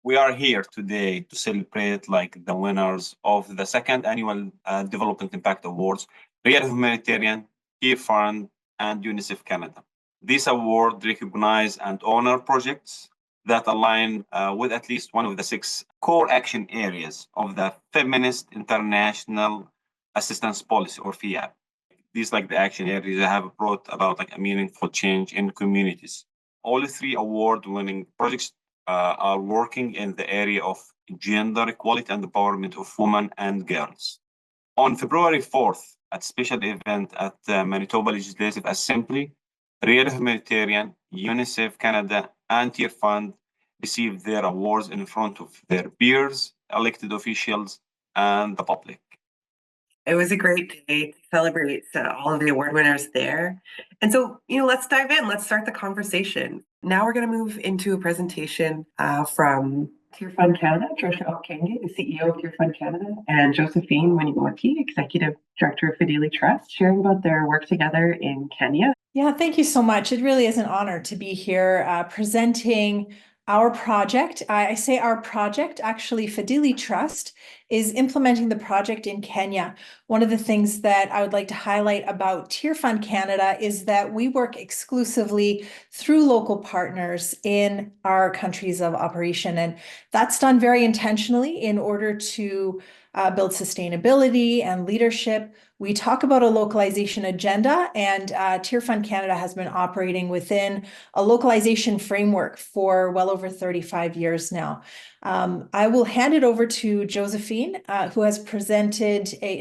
We are here today to celebrate the winners of the second annual Development Impact Awards, Real Humanitarian, Tearfund, and UNICEF Canada. These awards recognize and honor projects that align with at least one of the six core action areas of the Feminist International Assistance Policy, or FIAP. These the action areas that have brought about a meaningful change in communities. All three award-winning projects are working in the area of gender equality and empowerment of women and girls. On February 4th, at a special event at the Manitoba Legislative Assembly, Real Humanitarian, UNICEF Canada, and Tearfund received their awards in front of their peers, elected officials, and the public. It was a great day to celebrate all of the award winners there. And so, let's dive in. Let's start the conversation. Now we're going to move into a presentation from Tearfund Canada, Trisha Okenge, the CEO of Tearfund Canada, and Josephine Munywoki, Executive Director of Fadhili Trust, sharing about their work together in Kenya. Yeah, thank you so much. It really is an honor to be here presenting our project. I say our project, actually Fadhili Trust is implementing the project in Kenya. One of the things that I would like to highlight about Tearfund Canada is that we work exclusively through local partners in our countries of operation. And that's done very intentionally in order to build sustainability and leadership. We talk about a localization agenda, and Tearfund Canada has been operating within a localization framework for well over 35 years now. I will hand it over to Josephine, who has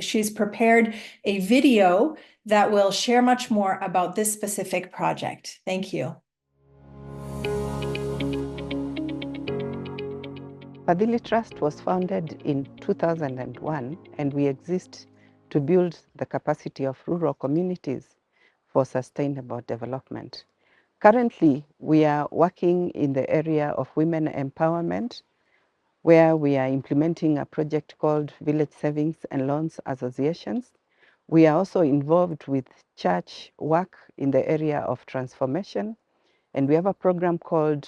she's prepared a video that will share much more about this specific project. Thank you. Fadhili Trust was founded in 2001, and we exist to build the capacity of rural communities for sustainable development. Currently, we are working in the area of women empowerment, where we are implementing a project called Village Savings and Loans Associations. We are also involved with church work in the area of transformation, and we have a program called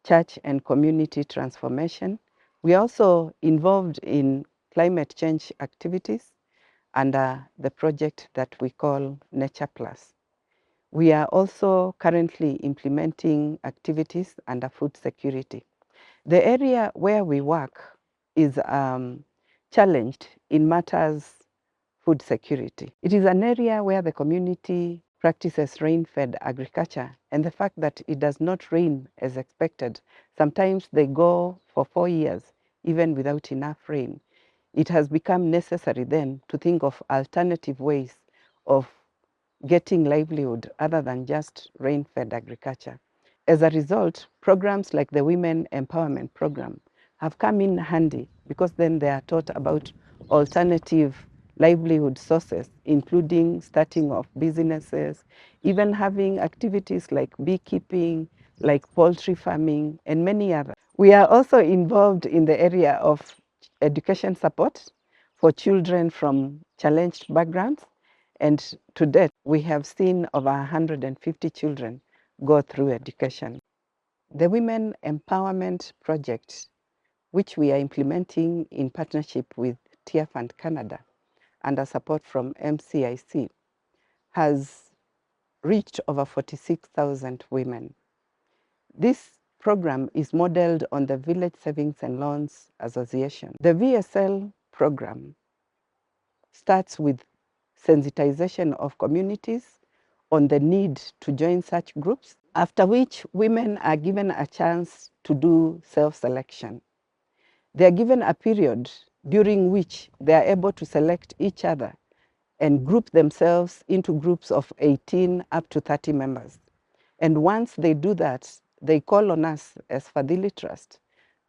Church and Community Transformation. We are also involved in climate change activities under the project that we call Nature Plus. We are also currently implementing activities under food security. The area where we work is challenged in matters food security. It is an area where the community practices rain-fed agriculture, and the fact that it does not rain as expected, sometimes they go for 4 years even without enough rain. It has become necessary then to think of alternative ways of getting livelihood other than just rain-fed agriculture. As a result, programs like the Women Empowerment Program have come in handy, because then they are taught about alternative livelihood sources, including starting of businesses, even having activities like beekeeping, like poultry farming, and many others. We are also involved in the area of education support for children from challenged backgrounds, and to date, we have seen over 150 children go through education. The Women Empowerment Project, which we are implementing in partnership with Tearfund Canada under support from MCIC, has reached over 46,000 women. This program is modeled on the Village Savings and Loans Association. The VSL program starts with sensitization of communities on the need to join such groups, after which women are given a chance to do self-selection. They are given a period during which they are able to select each other and group themselves into groups of 18 up to 30 members. And once they do that, they call on us as Fadhili Trust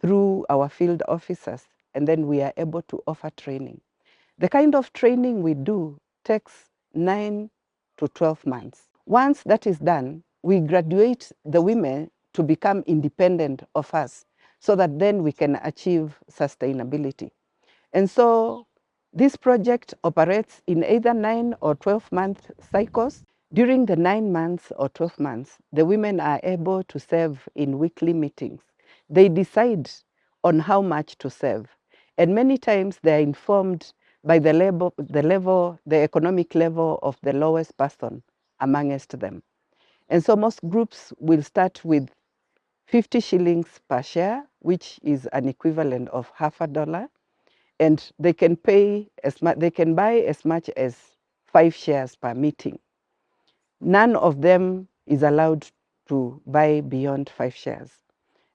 through our field officers, and then we are able to offer training. The kind of training we do takes 9 to 12 months. Once that is done, we graduate the women to become independent of us, so that then we can achieve sustainability. And so this project operates in either 9 or 12-month cycles. During the 9 months or 12 months, the women are able to serve in weekly meetings. They decide on how much to save. And many times they are informed by the economic level of the lowest person amongst them. And so most groups will start with 50 shillings per share, which is an equivalent of $50. And they can pay as much, they can buy as much as 5 shares per meeting. None of them is allowed to buy beyond 5 shares.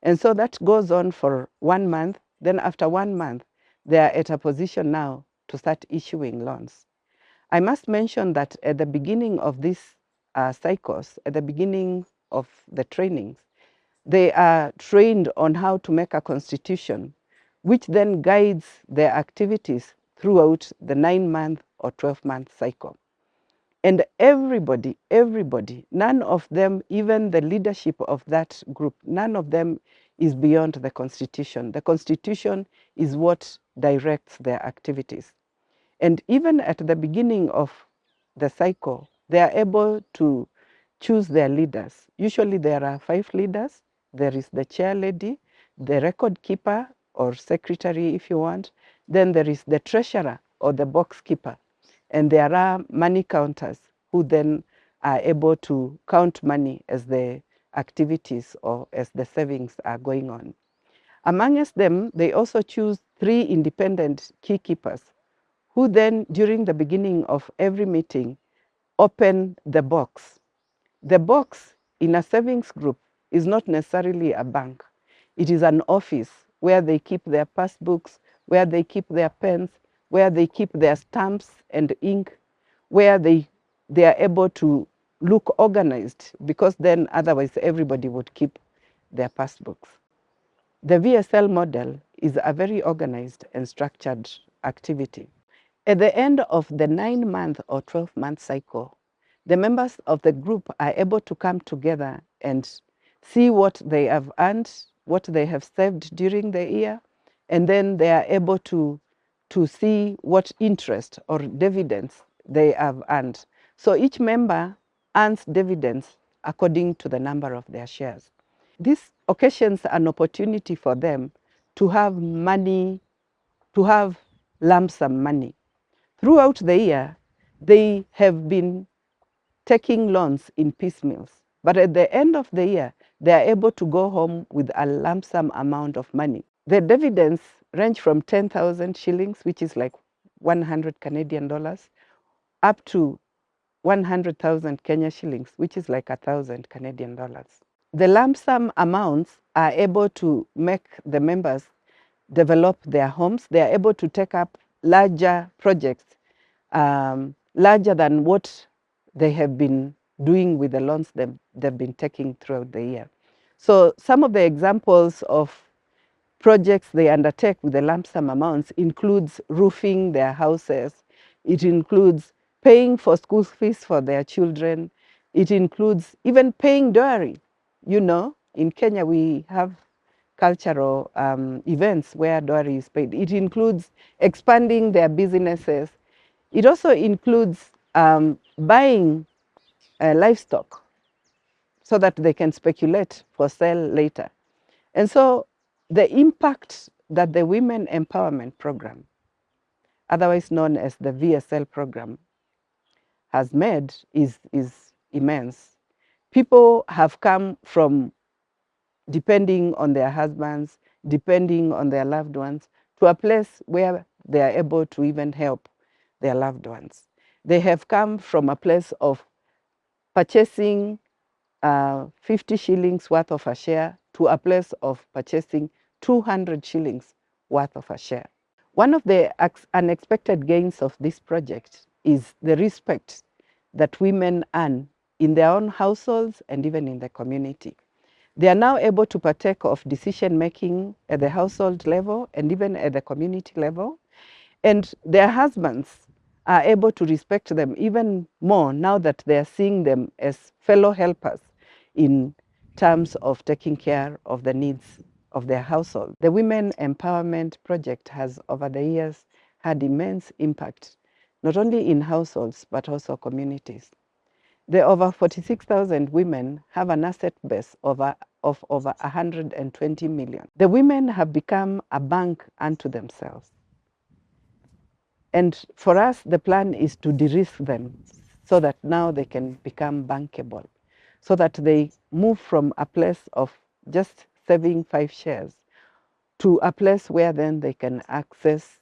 And so that goes on for 1 month. Then after 1 month, they are at a position now to start issuing loans. I must mention that at the beginning of these cycles, at the beginning of the trainings, they are trained on how to make a constitution, which then guides their activities throughout the 9-month or 12-month cycle. And everybody, none of them, even the leadership of that group, none of them is beyond the Constitution. The Constitution is what directs their activities. And even at the beginning of the cycle, they are able to choose their leaders. Usually there are 5 leaders. There is the chair lady, the record keeper or secretary if you want. Then there is the treasurer or the box keeper. And there are money counters who then are able to count money as the activities or as the savings are going on. Amongst them, they also choose 3 independent key keepers who then, during the beginning of every meeting, open the box. The box in a savings group is not necessarily a bank. It is an office where they keep their passbooks, where they keep their pens, where they keep their stamps and ink, where they are able to look organized, because then otherwise everybody would keep their passbooks. The VSL model is a very organized and structured activity. At the end of the 9-month or 12-month cycle, the members of the group are able to come together and see what they have earned, what they have saved during the year, and then they are able to see what interest or dividends they have earned. So each member earns dividends according to the number of their shares. This occasions an opportunity for them to have money, to have lump sum money. Throughout the year, they have been taking loans in piecemeals. But at the end of the year, they are able to go home with a lump sum amount of money. The dividends range from 10,000 shillings, which is like 100 Canadian dollars, up to 100,000 Kenya shillings, which is like 1,000 Canadian dollars. The lump sum amounts are able to make the members develop their homes. They are able to take up larger projects, larger than what they have been doing with the loans they've been taking throughout the year. So some of the examples of projects they undertake with the lump sum amounts includes roofing their houses. It includes paying for school fees for their children. It includes even paying dowry. You know, in Kenya we have cultural events where dowry is paid. It includes expanding their businesses. It also includes buying livestock so that they can speculate for sale later. And so the impact that the Women Empowerment Program, otherwise known as the VSL program, has made is immense. People have come from depending on their husbands, depending on their loved ones, to a place where they are able to even help their loved ones. They have come from a place of purchasing 50 shillings worth of a share to a place of purchasing 200 shillings worth of a share. One of the unexpected gains of this project is the respect that women earn in their own households and even in the community. They are now able to partake of decision making at the household level and even at the community level. And their husbands are able to respect them even more now that they are seeing them as fellow helpers in terms of taking care of the needs of their household. The Women Empowerment Project has, over the years, had immense impact, not only in households, but also communities. The over 46,000 women have an asset base of of over 120 million. The women have become a bank unto themselves. And for us, the plan is to de-risk them so that now they can become bankable, so that they move from a place of just saving 5 shares to a place where then they can access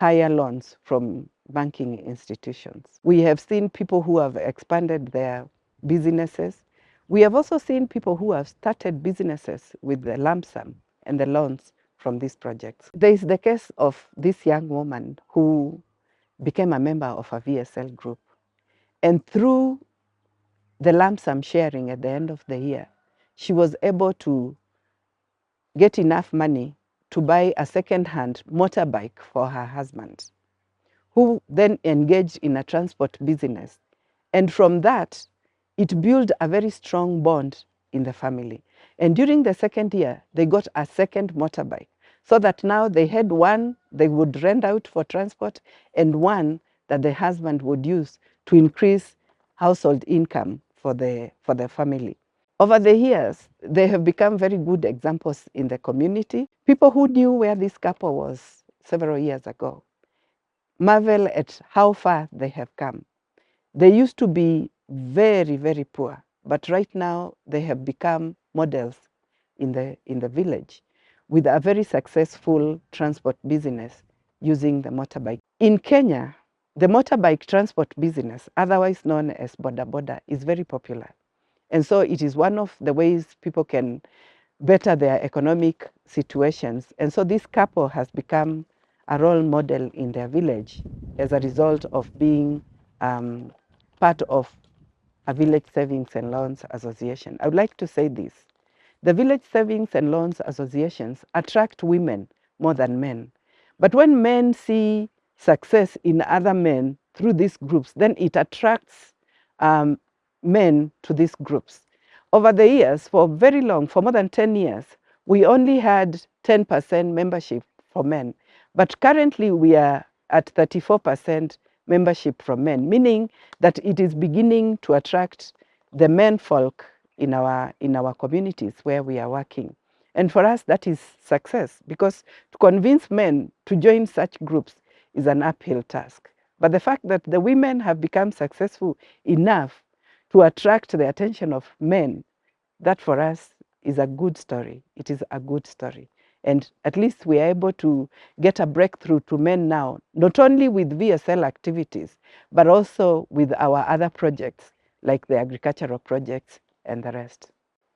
higher loans from banking institutions. We have seen people who have expanded their businesses. We have also seen people who have started businesses with the lump sum and the loans from these projects. There is the case of this young woman who became a member of a VSL group. And through the lump sum sharing at the end of the year, she was able to get enough money to buy a second-hand motorbike for her husband, who then engaged in a transport business. And from that, it built a very strong bond in the family. And during the second year, they got a second motorbike, so that now they had one they would rent out for transport and one that the husband would use to increase household income for the family. Over the years, they have become very good examples in the community. People who knew where this couple was several years ago marvel at how far they have come. They used to be very, very poor, but right now they have become models in the village with a very successful transport business using the motorbike. In Kenya, the motorbike transport business, otherwise known as boda boda, is very popular. And so it is one of the ways people can better their economic situations. And so this couple has become a role model in their village as a result of being part of a village savings and loans association. I would like to say this. The village savings and loans associations attract women more than men. But when men see success in other men through these groups, then it attracts men to these groups. Over the years, for very long, for more than 10 years, we only had 10% membership for men. But currently we are at 34% membership from men, meaning that it is beginning to attract the men folk in our communities where we are working. And for us, that is success, because to convince men to join such groups is an uphill task. But the fact that the women have become successful enough to attract the attention of men, that for us is a good story. It is a good story. And at least we are able to get a breakthrough to men now, not only with VSL activities, but also with our other projects, like the agricultural projects and the rest.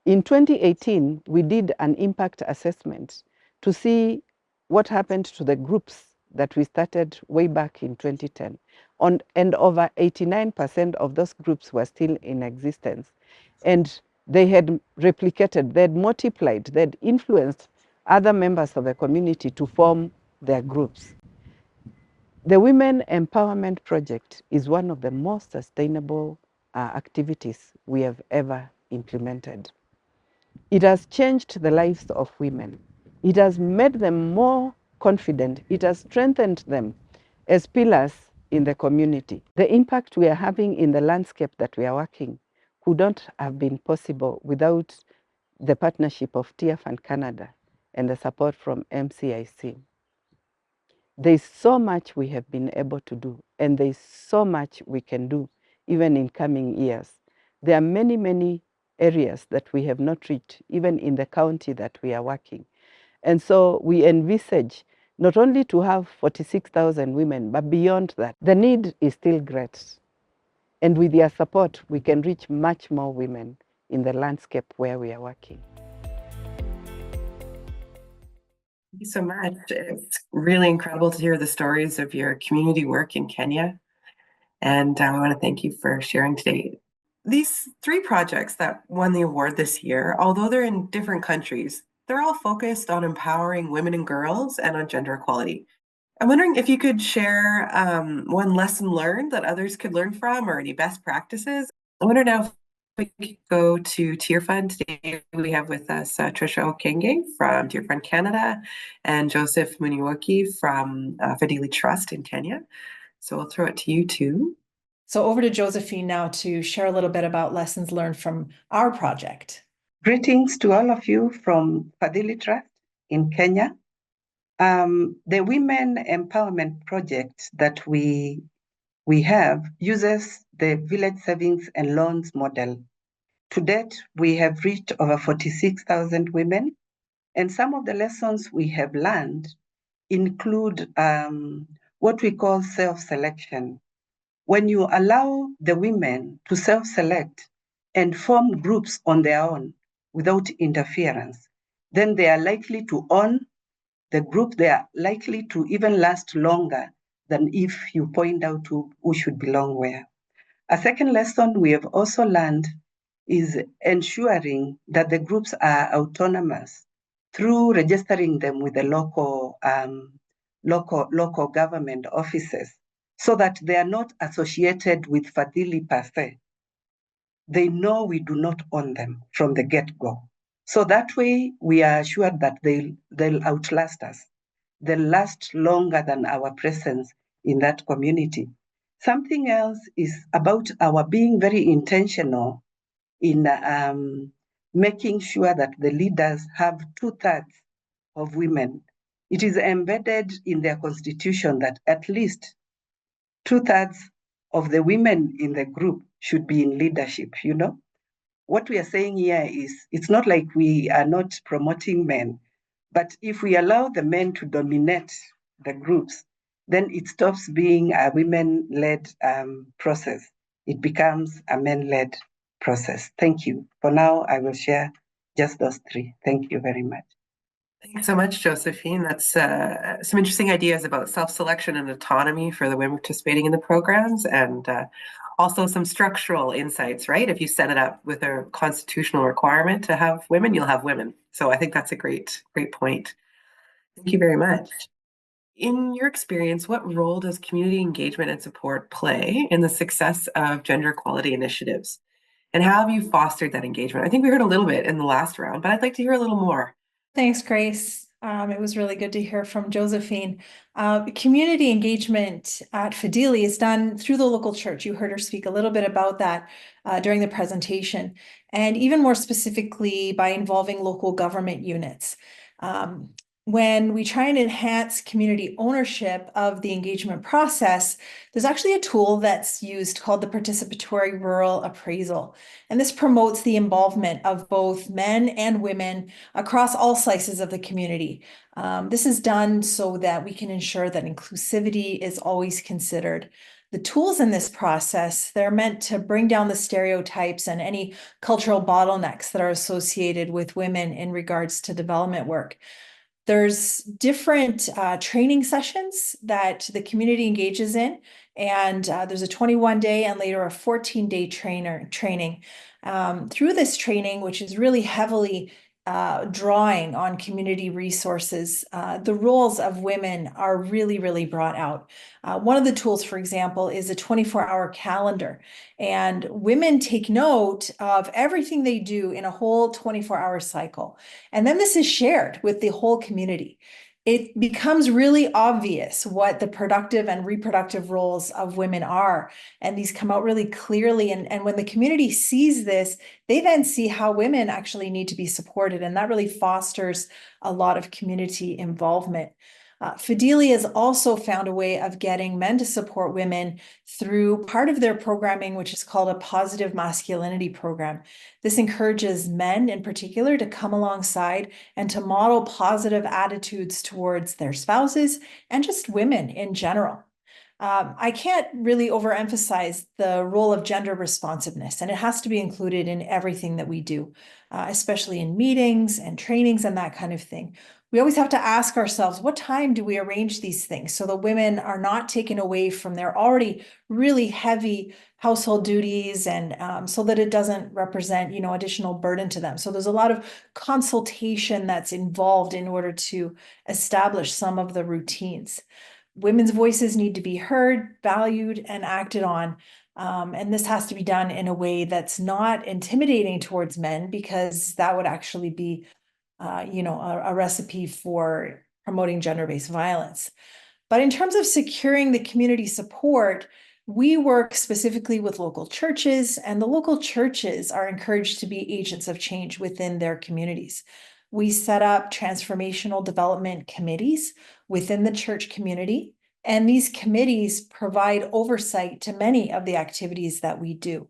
In 2018, we did an impact assessment to see what happened to the groups that we started way back in 2010. And over 89% of those groups were still in existence. And they had replicated, they had multiplied, they had influenced other members of the community to form their groups. The Women Empowerment Project is one of the most sustainable activities we have ever implemented. It has changed the lives of women. It has made them more confident. It has strengthened them as pillars in the community. The impact we are having in the landscape that we are working could not have been possible without the partnership of Tearfund Canada and the support from MCIC. There's so much we have been able to do, and there's so much we can do even in coming years. There are many, many areas that we have not reached, even in the county that we are working. And so we envisage not only to have 46,000 women, but beyond that. The need is still great. And with their support, we can reach much more women in the landscape where we are working. Thank you so much. It's really incredible to hear the stories of your community work in Kenya. And I want to thank you for sharing today. These 3 projects that won the award this year, although they're in different countries, they're all focused on empowering women and girls and on gender equality. I'm wondering if you could share one lesson learned that others could learn from, or any best practices. I wonder now if we could go to Tearfund. Today we have with us Trisha Okenge from Tearfund Canada and Josephine Munywoki from Fadhili Trust in Kenya. So I'll throw it to you two. So over to Josephine now to share a little bit about lessons learned from our project. Greetings to all of you from Fadhili Trust in Kenya. The Women Empowerment Project that we have uses the Village Savings and Loans model. To date, we have reached over 46,000 women, and some of the lessons we have learned include what we call self-selection. When you allow the women to self-select and form groups on their own without interference, then they are likely to own the group. They are likely to even last longer than if you point out who should belong where. A second lesson we have also learned is ensuring that the groups are autonomous through registering them with the local government offices, so that they are not associated with Fadhili per se. They know we do not own them from the get-go. So that way we are assured that they'll outlast us. They'll last longer than our presence in that community. Something else is about our being very intentional in making sure that the leaders have 2/3 of women. It is embedded in their constitution that at least 2/3 of the women in the group should be in leadership. What we are saying here is, it's not like we are not promoting men, but if we allow the men to dominate the groups, then it stops being a women-led process. It becomes a men-led process. Thank you. For now, I will share just those three. Thank you very much. Thanks so much, Josephine. That's some interesting ideas about self-selection and autonomy for the women participating in the programs, and also some structural insights, right? If you set it up with a constitutional requirement to have women, you'll have women. So I think that's a great point. Thank you very much. In your experience, what role does community engagement and support play in the success of gender equality initiatives? And how have you fostered that engagement? I think we heard a little bit in the last round, but I'd like to hear a little more. Thanks, Grace. It was really good to hear from Josephine. Community engagement at Fadhili is done through the local church. You heard her speak a little bit about that during the presentation, and even more specifically by involving local government units. When we try and enhance community ownership of the engagement process, there's actually a tool that's used called the Participatory Rural Appraisal. And this promotes the involvement of both men and women across all slices of the community. This is done so that we can ensure that inclusivity is always considered. The tools in this process, they're meant to bring down the stereotypes and any cultural bottlenecks that are associated with women in regards to development work. There's different training sessions that the community engages in, and there's a 21-day and later a 14-day training. Through this training, which is really heavily drawing on community resources, the roles of women are really brought out. One of the tools, for example, is a 24-hour calendar, and women take note of everything they do in a whole 24-hour cycle. And then this is shared with the whole community. It becomes really obvious what the productive and reproductive roles of women are. And these come out really clearly. And when the community sees this, they then see how women actually need to be supported. And that really fosters a lot of community involvement. Fadhili has also found a way of getting men to support women through part of their programming, which is called a positive masculinity program. This encourages men in particular to come alongside and to model positive attitudes towards their spouses and just women in general. I can't really overemphasize the role of gender responsiveness, and it has to be included in everything that we do, especially in meetings and trainings and that kind of thing. We always have to ask ourselves, what time do we arrange these things so the women are not taken away from their already really heavy household duties, and so that it doesn't represent, additional burden to them. So there's a lot of consultation that's involved in order to establish some of the routines. Women's voices need to be heard, valued, and acted on. And this has to be done in a way that's not intimidating towards men, because that would actually be, a recipe for promoting gender-based violence. But in terms of securing the community support, we work specifically with local churches, and the local churches are encouraged to be agents of change within their communities. We set up transformational development committees within the church community, and these committees provide oversight to many of the activities that we do.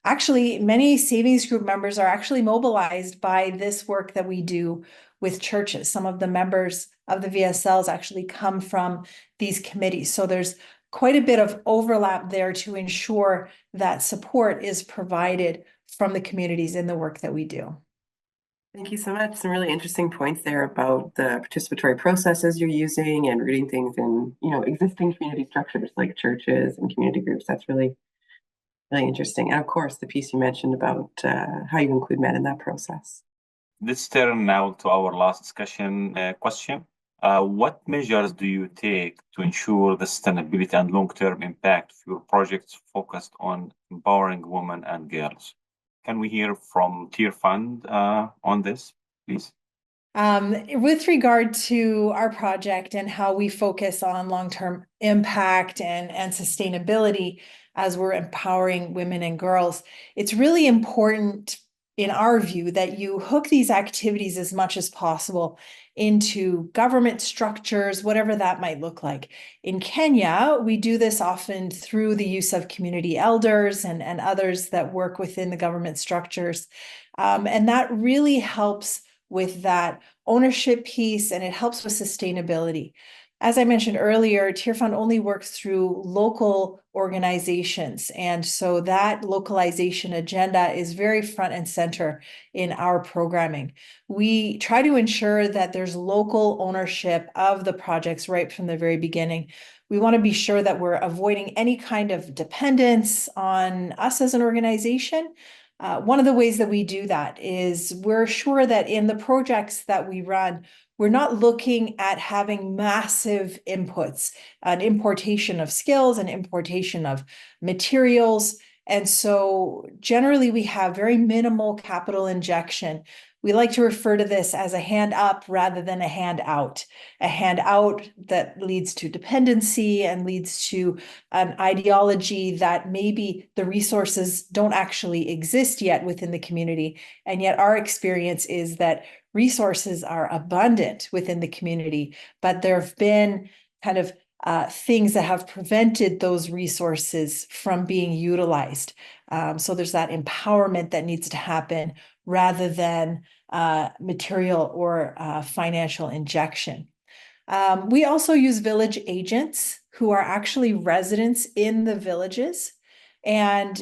Actually, many savings group members are actually mobilized by this work that we do with churches. Some of the members of the VSLs actually come from these committees. So there's quite a bit of overlap there to ensure that support is provided from the communities in the work that we do. Thank you so much. Some really interesting points there about the participatory processes you're using and rooting things in, existing community structures like churches and community groups. That's really interesting. And of course, the piece you mentioned about how you include men in that process. Let's turn now to our last discussion question. What measures do you take to ensure the sustainability and long-term impact of your projects focused on empowering women and girls? Can we hear from Tearfund on this, please? With regard to our project and how we focus on long-term impact and sustainability as we're empowering women and girls, it's really important in our view that you hook these activities as much as possible into government structures, whatever that might look like. In Kenya, we do this often through the use of community elders and others that work within the government structures. And that really helps with that ownership piece, and it helps with sustainability. As I mentioned earlier, Tearfund only works through local organizations. And so that localization agenda is very front and center in our programming. We try to ensure that there's local ownership of the projects right from the very beginning. We want to be sure that we're avoiding any kind of dependence on us as an organization. One of the ways that we do that is we're sure that in the projects that we run, we're not looking at having massive inputs, an importation of skills, an importation of materials. And so generally we have very minimal capital injection. We like to refer to this as a hand up rather than a hand out that leads to dependency and leads to an ideology that maybe the resources don't actually exist yet within the community. And yet our experience is that resources are abundant within the community, but there have been kind of things that have prevented those resources from being utilized. So there's that empowerment that needs to happen rather than material or financial injection. We also use village agents who are actually residents in the villages. And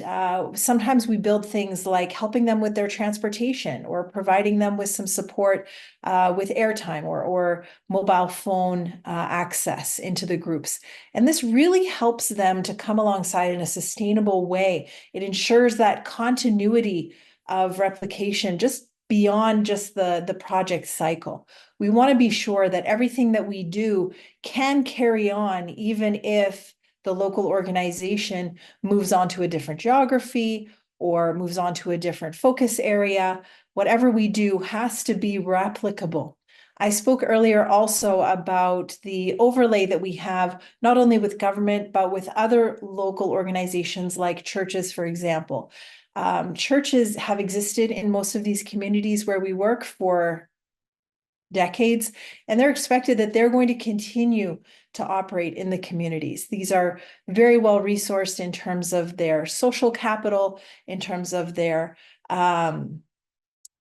sometimes we build things like helping them with their transportation or providing them with some support with airtime or mobile phone access into the groups. And this really helps them to come alongside in a sustainable way. It ensures that continuity of replication just beyond just the project cycle. We want to be sure that everything that we do can carry on even if the local organization moves on to a different geography or moves on to a different focus area. Whatever we do has to be replicable. I spoke earlier also about the overlay that we have, not only with government, but with other local organizations like churches, for example. Churches have existed in most of these communities where we work for decades, and they're expected that they're going to continue to operate in the communities. These are very well resourced in terms of their social capital, in terms of their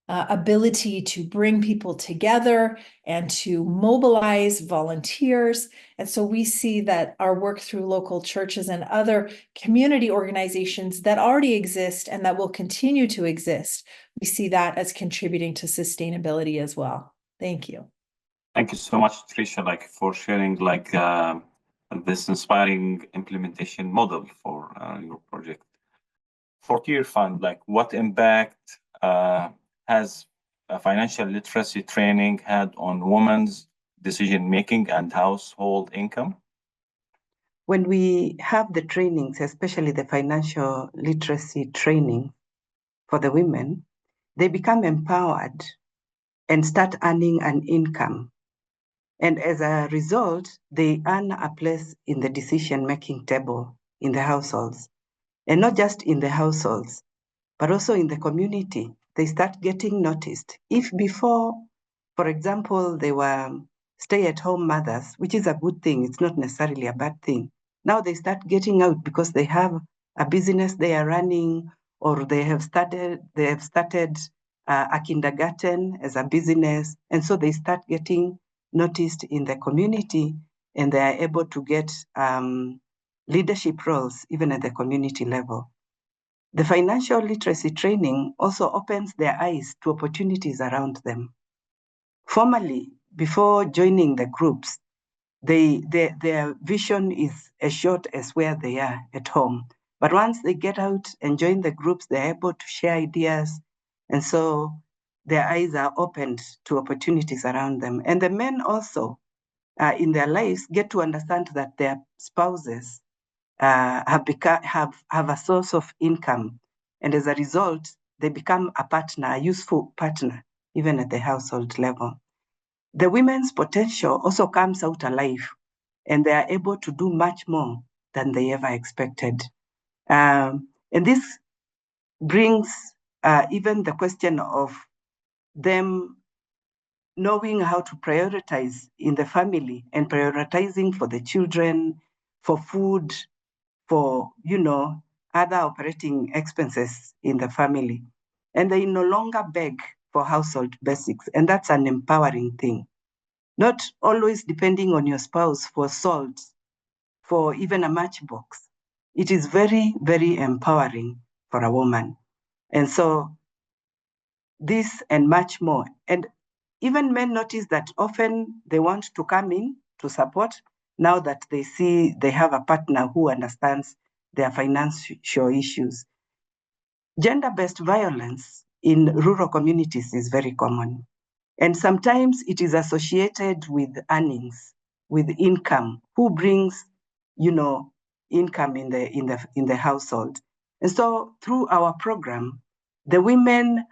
ability to bring people together and to mobilize volunteers. And so we see that our work through local churches and other community organizations that already exist and that will continue to exist, we see that as contributing to sustainability as well. Thank you. Thank you so much, Trisha, for sharing this inspiring implementation model for your project. For Tearfund, what impact has financial literacy training had on women's decision-making and household income? When we have the trainings, especially the financial literacy training for the women, they become empowered and start earning an income. And as a result, they earn a place in the decision-making table in the households. And not just in the households, but also in the community. They start getting noticed. If before, for example, they were stay-at-home mothers, which is a good thing, it's not necessarily a bad thing. Now they start getting out because they have a business they are running, or they have started a kindergarten as a business, and so they start getting noticed in the community, and they are able to get leadership roles even at the community level. The financial literacy training also opens their eyes to opportunities around them. Formerly, before joining the groups, their vision is as short as where they are at home. But once they get out and join the groups, they're able to share ideas. And so their eyes are opened to opportunities around them. And the men also, in their lives, get to understand that their spouses have a source of income. And as a result, they become a partner, a useful partner, even at the household level. The women's potential also comes out alive, and they are able to do much more than they ever expected. And this brings even the question of them knowing how to prioritize in the family and prioritizing for the children, for food, for, other operating expenses in the family. And they no longer beg for household basics. And that's an empowering thing. Not always depending on your spouse for salt, for even a matchbox. It is very, very empowering for a woman. And so this and much more. And even men notice that often they want to come in to support now that they see they have a partner who understands their financial issues. Gender-based violence in rural communities is very common. And sometimes it is associated with earnings, with income, who brings, income in the household. And so through our program, the women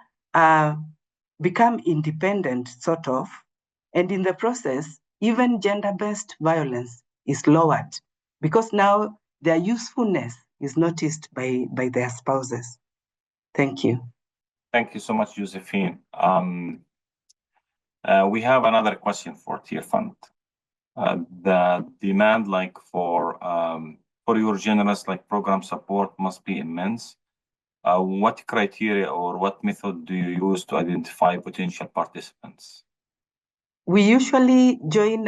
become independent, sort of, and in the process, even gender-based violence is lowered because now their usefulness is noticed by their spouses. Thank you. Thank you so much, Josephine. We have another question for Tearfund. The demand, for your generous program support must be immense. What criteria or what method do you use to identify potential participants? We usually join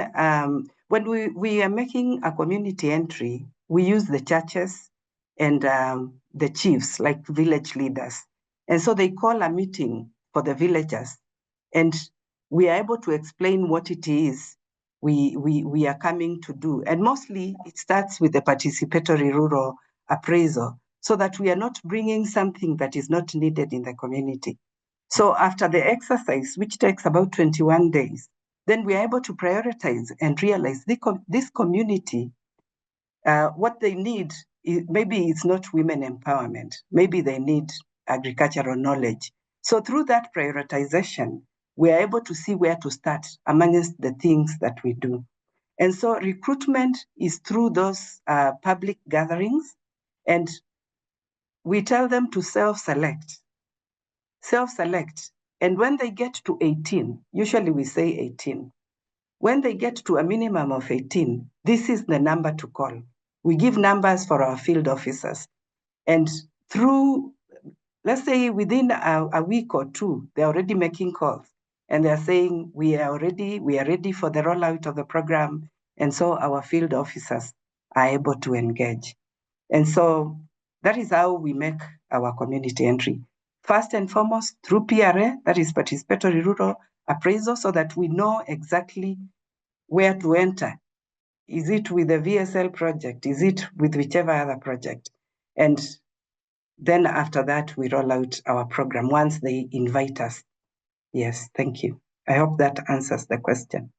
when we are making a community entry. We use the churches and the chiefs, like village leaders, and so they call a meeting for the villagers, and we are able to explain what it is we are coming to do. And mostly it starts with the participatory rural appraisal, so that we are not bringing something that is not needed in the community. So after the exercise, which takes about 21 days, then we are able to prioritize and realize this community, what they need, maybe it's not women empowerment, maybe they need agricultural knowledge. So through that prioritization, we are able to see where to start amongst the things that we do. And so recruitment is through those public gatherings, and we tell them to self-select. And when they get to 18, usually we say 18, when they get to a minimum of 18, this is the number to call. We give numbers for our field officers. And through, let's say within a week or two, they're already making calls. And they're saying, we are ready for the rollout of the program. And so our field officers are able to engage. And so that is how we make our community entry. First and foremost, through PRA, that is participatory rural appraisal, so that we know exactly where to enter. Is it with the VSL project? Is it with whichever other project? And then after that, we roll out our program once they invite us. Yes, thank you. I hope that answers the question.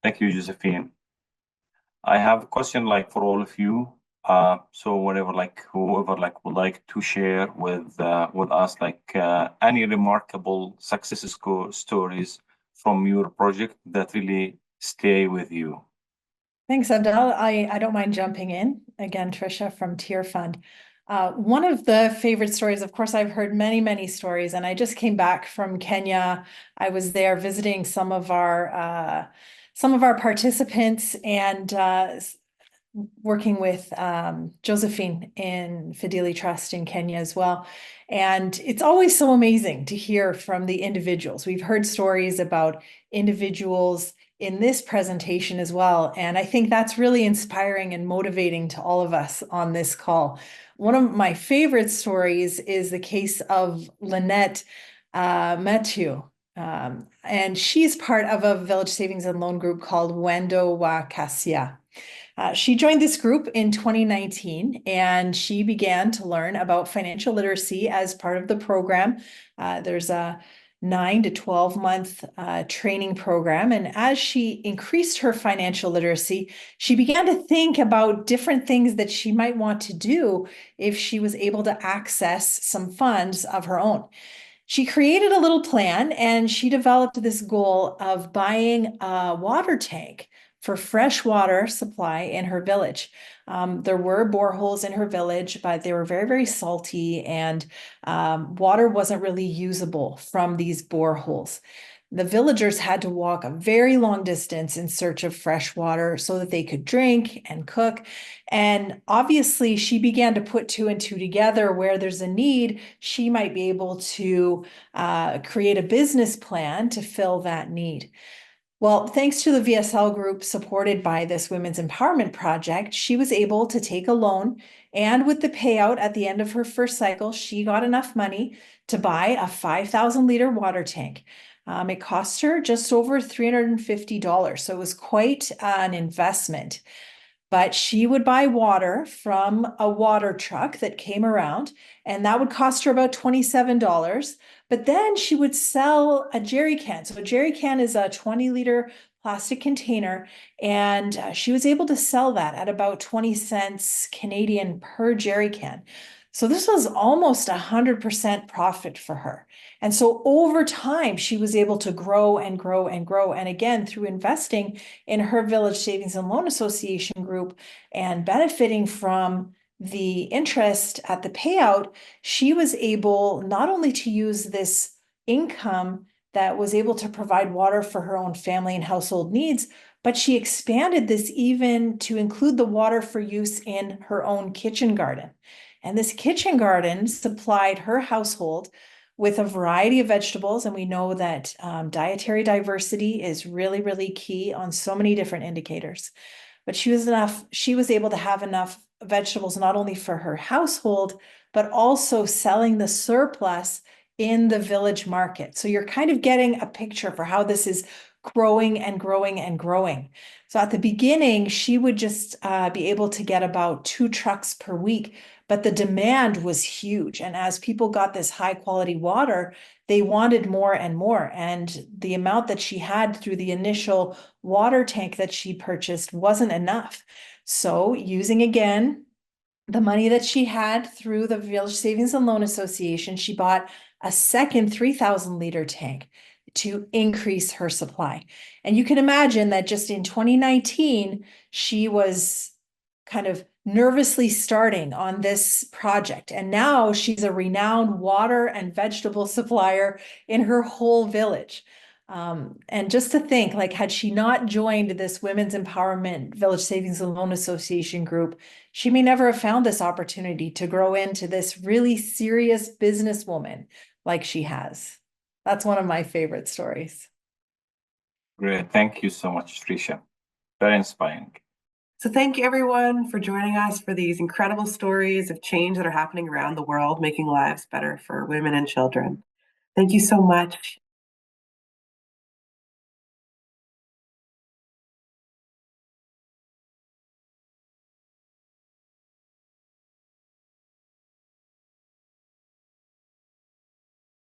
Thank you, Josephine. I have a question for all of you. So whatever, whoever would like to share with us, any remarkable success stories from your project that really stay with you. Thanks, Abdel. I don't mind jumping in again, Trisha from Tearfund. One of the favorite stories, of course, I've heard many stories, and I just came back from Kenya. I was there visiting some of our participants and working with Josephine in Fadhili Trust in Kenya as well. And it's always so amazing to hear from the individuals. We've heard stories about individuals in this presentation as well. And I think that's really inspiring and motivating to all of us on this call. One of my favorite stories is the case of Lynette Matthew. And she's part of a village savings and loan group called Wendo wa Kasia. She joined this group in 2019, and she began to learn about financial literacy as part of the program. There's a 9 to 12 month training program. And as she increased her financial literacy, she began to think about different things that she might want to do if she was able to access some funds of her own. She created a little plan, and she developed this goal of buying a water tank for fresh water supply in her village. There were boreholes in her village, but they were very salty, and water wasn't really usable from these boreholes. The villagers had to walk a very long distance in search of fresh water so that they could drink and cook. And obviously, she began to put two and two together. Where there's a need, she might be able to create a business plan to fill that need. Well, thanks to the VSL group supported by this Women's Empowerment Project, she was able to take a loan, and with the payout at the end of her first cycle, she got enough money to buy a 5,000 liter water tank. It cost her just over $350, so it was quite an investment. But she would buy water from a water truck that came around, and that would cost her about $27. But then she would sell a jerry can. So a jerry can is a 20-liter plastic container, and she was able to sell that at about 20 cents Canadian per jerry can. So this was almost 100% profit for her. And so over time, she was able to grow and grow and grow. And again, through investing in her Village Savings and Loan Association group and benefiting from the interest at the payout, she was able not only to use this income that was able to provide water for her own family and household needs, but she expanded this even to include the water for use in her own kitchen garden. And this kitchen garden supplied her household with a variety of vegetables. And we know that dietary diversity is really key on so many different indicators. But she was able to have enough vegetables, not only for her household, but also selling the surplus in the village market. So you're kind of getting a picture for how this is growing and growing and growing. So at the beginning, she would just be able to get about 2 trucks per week, but the demand was huge. And as people got this high quality water, they wanted more and more. And the amount that she had through the initial water tank that she purchased wasn't enough. So using again the money that she had through the Village Savings and Loan Association, she bought a second 3,000 liter tank to increase her supply. And you can imagine that just in 2019, she was kind of nervously starting on this project. And now she's a renowned water and vegetable supplier in her whole village. And just to think, like, had she not joined this Women's Empowerment Village Savings and Loan Association group, she may never have found this opportunity to grow into this really serious businesswoman like she has. That's one of my favorite stories. Great. Thank you so much, Trisha. Very inspiring. So thank you everyone for joining us for these incredible stories of change that are happening around the world, making lives better for women and children. Thank you so much.